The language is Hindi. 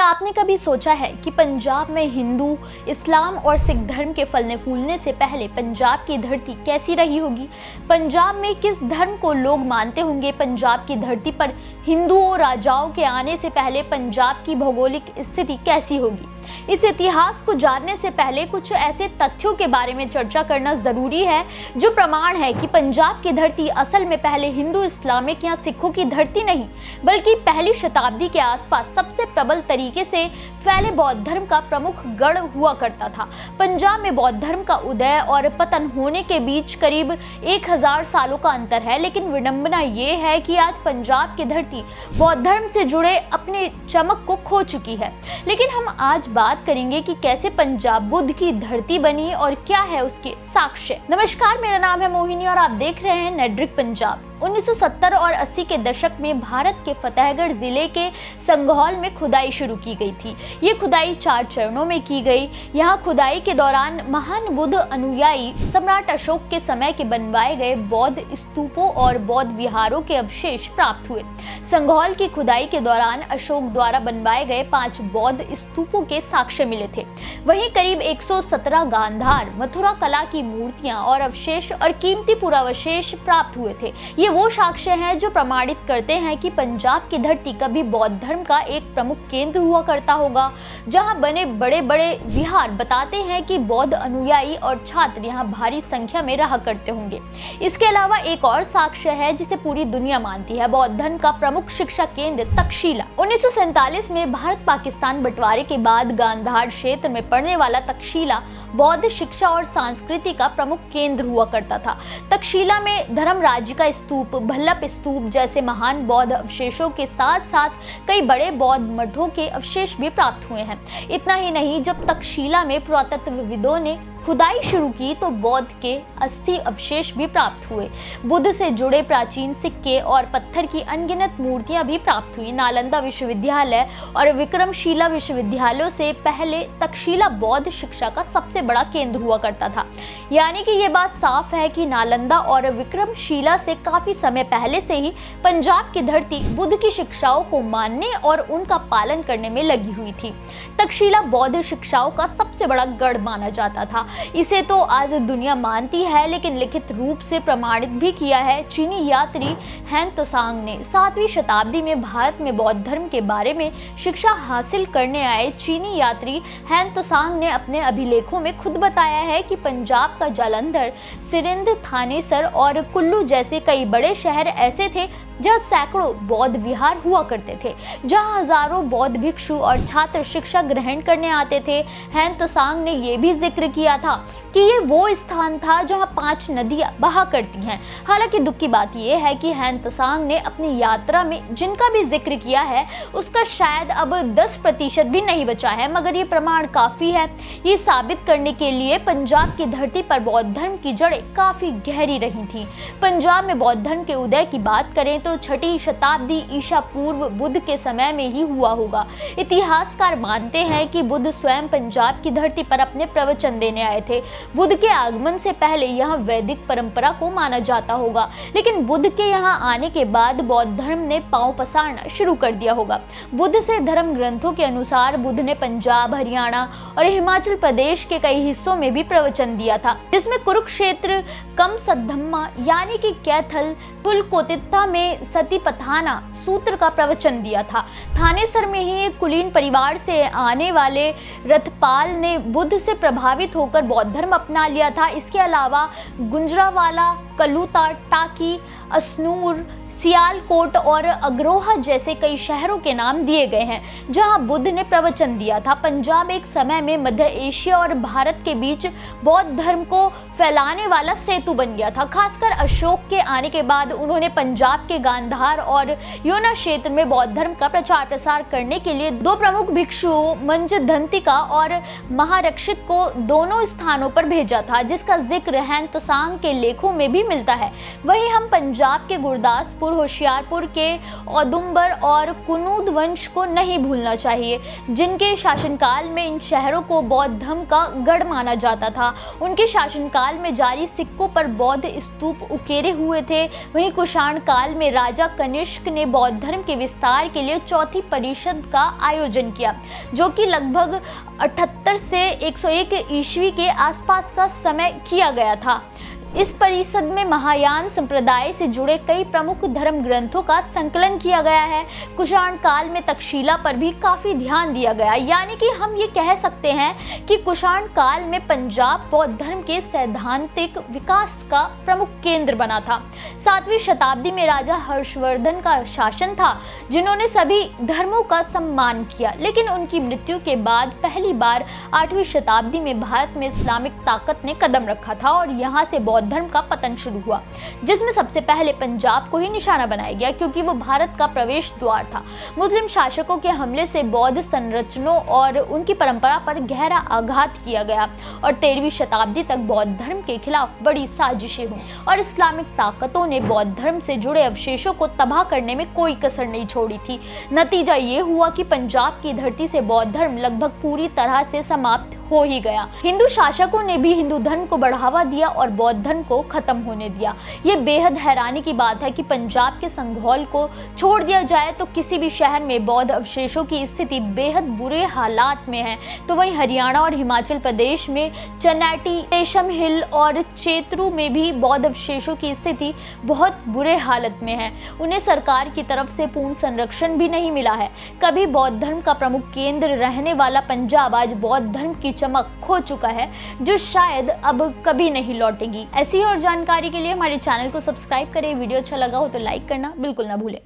क्या आपने कभी सोचा है कि पंजाब में हिंदू, इस्लाम और सिख धर्म के फलने फूलने से पहले पंजाब की धरती कैसी रही होगी? पंजाब में किस धर्म को लोग मानते होंगे? पंजाब की धरती पर हिंदुओं राजाओं के आने से पहले पंजाब की भौगोलिक स्थिति कैसी होगी? इस इतिहास को जानने से पहले कुछ ऐसे तथ्यों के बारे में चर्चा करना जरूरी है जो प्रमाण है कि पंजाब की धरती असल में पहले हिंदू, इस्लामिक या सिखों की धरती नहीं, बल्कि पहली शताब्दी के आसपास सबसे प्रबल तरीके से फैले बौद्ध धर्म का प्रमुख गढ़ हुआ करता था। पंजाब में बौद्ध धर्म का उदय और पतन होने के बीच करीब 1000 सालों का अंतर है, लेकिन विडंबना ये है कि आज पंजाब की धरती बौद्ध धर्म से जुड़े अपने चमक को खो चुकी है। लेकिन हम आज बात करेंगे कि कैसे पंजाब बुद्ध की धरती बनी और क्या है उसके साक्ष्य। नमस्कार, मेरा नाम है मोहिनी और आप देख रहे हैं नेड्रिक पंजाब। 1970 और 80 के दशक में भारत के फतेहगढ़ जिले के संघौल में खुदाई शुरू की गई थी। ये खुदाई 4 चरणों में की गई। यहाँ खुदाई के दौरान महान बुद्ध अनुयायी सम्राट अशोक के समय के बनवाए गए बौद्ध स्तूपों और बौद्ध विहारों के अवशेष प्राप्त हुए। संघौल की खुदाई के दौरान अशोक द्वारा बनवाए गए 5 बौद्ध स्तूपों के साक्ष्य मिले थे। वहीं करीब 117 गांधार, मथुरा कला की मूर्तियां और अवशेष और कीमती पुरावशेष प्राप्त हुए थे। ये वो साक्ष्य हैं जो प्रमाणित करते हैं कि पंजाब की धरती कभी बौद्ध धर्म का एक प्रमुख केंद्र हुआ करता होगा। जहां बने बड़े बड़े विहार बताते हैं कि बौद्ध अनुयायी और छात्र यहां भारी संख्या में रहा करते होंगे। इसके अलावा एक और साक्ष्य है जिसे पूरी दुनिया मानती है, बौद्ध धर्म का प्रमुख शिक्षा केंद्र तक्षशिला। 1947 में भारत पाकिस्तान बंटवारे के बाद गांधार क्षेत्र में पड़ने वाला तक्षशिला बौद्ध शिक्षा और संस्कृति का प्रमुख केंद्र हुआ करता था। तक्षशिला में धर्म राज्य का स्तूप, भल्लप स्तूप जैसे महान बौद्ध अवशेषों के साथ साथ कई बड़े बौद्ध मठों के अवशेष भी प्राप्त हुए हैं। इतना ही नहीं, जब तक्षशिला में पुरातत्वविदों ने खुदाई शुरू की तो बौद्ध के अस्थि अवशेष भी प्राप्त हुए। बुद्ध से जुड़े प्राचीन सिक्के और पत्थर की अनगिनत मूर्तियां भी प्राप्त हुई। नालंदा विश्वविद्यालय और विक्रमशिला विश्वविद्यालयों से पहले तक्षशिला बौद्ध शिक्षा का सबसे बड़ा केंद्र हुआ करता था। यानी कि ये बात साफ है कि नालंदा और विक्रमशिला से काफी समय पहले से ही पंजाब की धरती बुद्ध की शिक्षाओं को मानने और उनका पालन करने में लगी हुई थी। तक्षशिला बौद्ध शिक्षाओं का सबसे बड़ा गढ़ माना जाता था। इसे तो आज दुनिया मानती है, लेकिन लिखित रूप से प्रमाणित भी किया है। चीनी यात्री हेन त्सोंग ने 7वीं शताब्दी में भारत में बौद्ध धर्म के बारे में शिक्षा हासिल करने आए चीनी यात्री हेन त्सोंग ने अपने अभिलेखों में खुद बताया है कि पंजाब का जालंधर, सिरिंध, थानेसर और कुल्लू जैसे कई बड़े शहर ऐसे थे जहाँ सैकड़ों बौद्ध विहार हुआ करते थे, जहाँ हजारों बौद्ध भिक्षु और छात्र शिक्षा ग्रहण करने आते थे। हेन त्सोंग ने यह भी जिक्र किया था कि ये वो स्थान था जहाँ 5 नदियां बहा करती हैं। हालांकि दुख की बात यह है कि हेन त्सोंग ने अपनी यात्रा में जिनका भी जिक्र किया है उसका शायद अब 10% भी नहीं बचा है, मगर ये प्रमाण काफी है ये साबित करने के लिए पंजाब की धरती पर बौद्ध धर्म की जड़ें काफी गहरी रही थी। पंजाब में बौद्ध धर्म के उदय की बात करें तो 6ठी शताब्दी ईसा पूर्व बुद्ध के समय में ही हुआ होगा। इतिहासकार मानते हैं कि बुद्ध स्वयं पंजाब की धरती पर अपने प्रवचन देने आए थे। बुद्ध के आगमन से पहले यहाँ वैदिक परंपरा को माना जाता होगा, लेकिन बुद्ध के यहाँ आने के बाद बौद्ध धर्म ने पांव पसारना शुरू कर दिया होगा। बुद्ध से धर्म ग्रंथों के अनुसार बुद्ध ने पंजाब, हरियाणा और हिमाचल प्रदेश के कई हिस्सों में भी प्रवचन दिया था, जिसमें कुरुक्षेत्र, कमसद्धम्मा यानी कि कैथल, तुलकोतित्ता में सतीपथाना सूत्र का प्रवचन दिया था। थानेसर में ही कुलीन परिवार से आने वाले रथपाल ने बुद्ध से प्रभावित होकर बौद्ध धर्म अपना लिया था। इसके अलावा गुंजरावाला, कलूता, टाकी, असनूर, सियालकोट और अग्रोहा जैसे कई शहरों के नाम दिए गए हैं जहां बुद्ध ने प्रवचन दिया था। पंजाब एक समय में मध्य एशिया और भारत के बीच बौद्ध धर्म को फैलाने वाला सेतु बन गया था। खासकर अशोक के आने के बाद उन्होंने पंजाब के गांधार और योना क्षेत्र में बौद्ध धर्म का प्रचार प्रसार करने के लिए 2 प्रमुख भिक्षुओं मंजदंतिका और महारक्षित को दोनों स्थानों पर भेजा था, जिसका जिक्र हेन त्सोंग के लेखों में भी मिलता है। वहीं हम पंजाब के गुरदासपुर, होशियारपुर के औदुंबर और कुनूद वंश को नहीं भूलना चाहिए, जिनके शासनकाल में इन शहरों को बौद्ध धर्म का गढ़ माना जाता था। उनके शासनकाल में जारी सिक्कों पर बौद्ध स्तूप उकेरे हुए थे। वहीं कुषाण काल में राजा कनिष्क ने बौद्ध धर्म के विस्तार के लिए चौथी परिषद का आयोजन किया, जो कि लगभग 78 से 101 ईस्वी के आसपास का समय किया गया था। इस परिषद में महायान संप्रदाय से जुड़े कई प्रमुख धर्म ग्रंथों का संकलन किया गया है। कुषाण काल में तक्षशिला पर भी काफी ध्यान दिया गया, यानी कि हम ये कह सकते हैं कि कुषाण काल में पंजाब बौद्ध धर्म के सैद्धांतिक विकास का प्रमुख केंद्र बना था। 7वीं शताब्दी में राजा हर्षवर्धन का शासन था, जिन्होंने सभी धर्मों का सम्मान किया, लेकिन उनकी मृत्यु के बाद पहली बार 8वीं शताब्दी में भारत में इस्लामिक ताकत ने कदम रखा था और यहाँ से बौद्ध धर्म का पतन शुरू हुआ, जिसमें सबसे पहले पंजाब को ही निशाना बनाया गया, क्योंकि वो भारत का प्रवेश द्वार था। मुस्लिम शासकों के हमले से बौद्ध संरचनाओं और उनकी परंपरा पर गहरा आघात किया गया और 13वीं शताब्दी तक बौद्ध धर्म के खिलाफ बड़ी साजिशें हुई और इस्लामिक ताकतों ने बौद्ध धर्म से जुड़े अवशेषों को तबाह करने में कोई कसर नहीं छोड़ी थी। नतीजा ये हुआ कि पंजाब की धरती से बौद्ध धर्म लगभग पूरी तरह से समाप्त हो ही गया। हिंदू शासकों ने भी हिंदू धर्म को बढ़ावा दिया और बौद्ध धर्म को खत्म होने दिया। ये बेहद हैरानी की बात है कि पंजाब के संघौल को छोड़ दिया जाए तो किसी भी शहर में बौद्ध अवशेषों की स्थिति बेहद बुरे हालात में है, तो वहीं हरियाणा और हिमाचल प्रदेश में चनैटी, रेशम हिल और चेतरू में भी बौद्ध अवशेषों की स्थिति बहुत बुरे हालत में है। उन्हें सरकार की तरफ से पूर्ण संरक्षण भी नहीं मिला है। कभी बौद्ध धर्म का प्रमुख केंद्र रहने वाला पंजाब आज बौद्ध धर्म की चमक खो चुका है, जो शायद अब कभी नहीं लौटेगी। ऐसी और जानकारी के लिए हमारे चैनल को सब्सक्राइब करें। वीडियो अच्छा लगा हो तो लाइक करना बिल्कुल ना भूलें।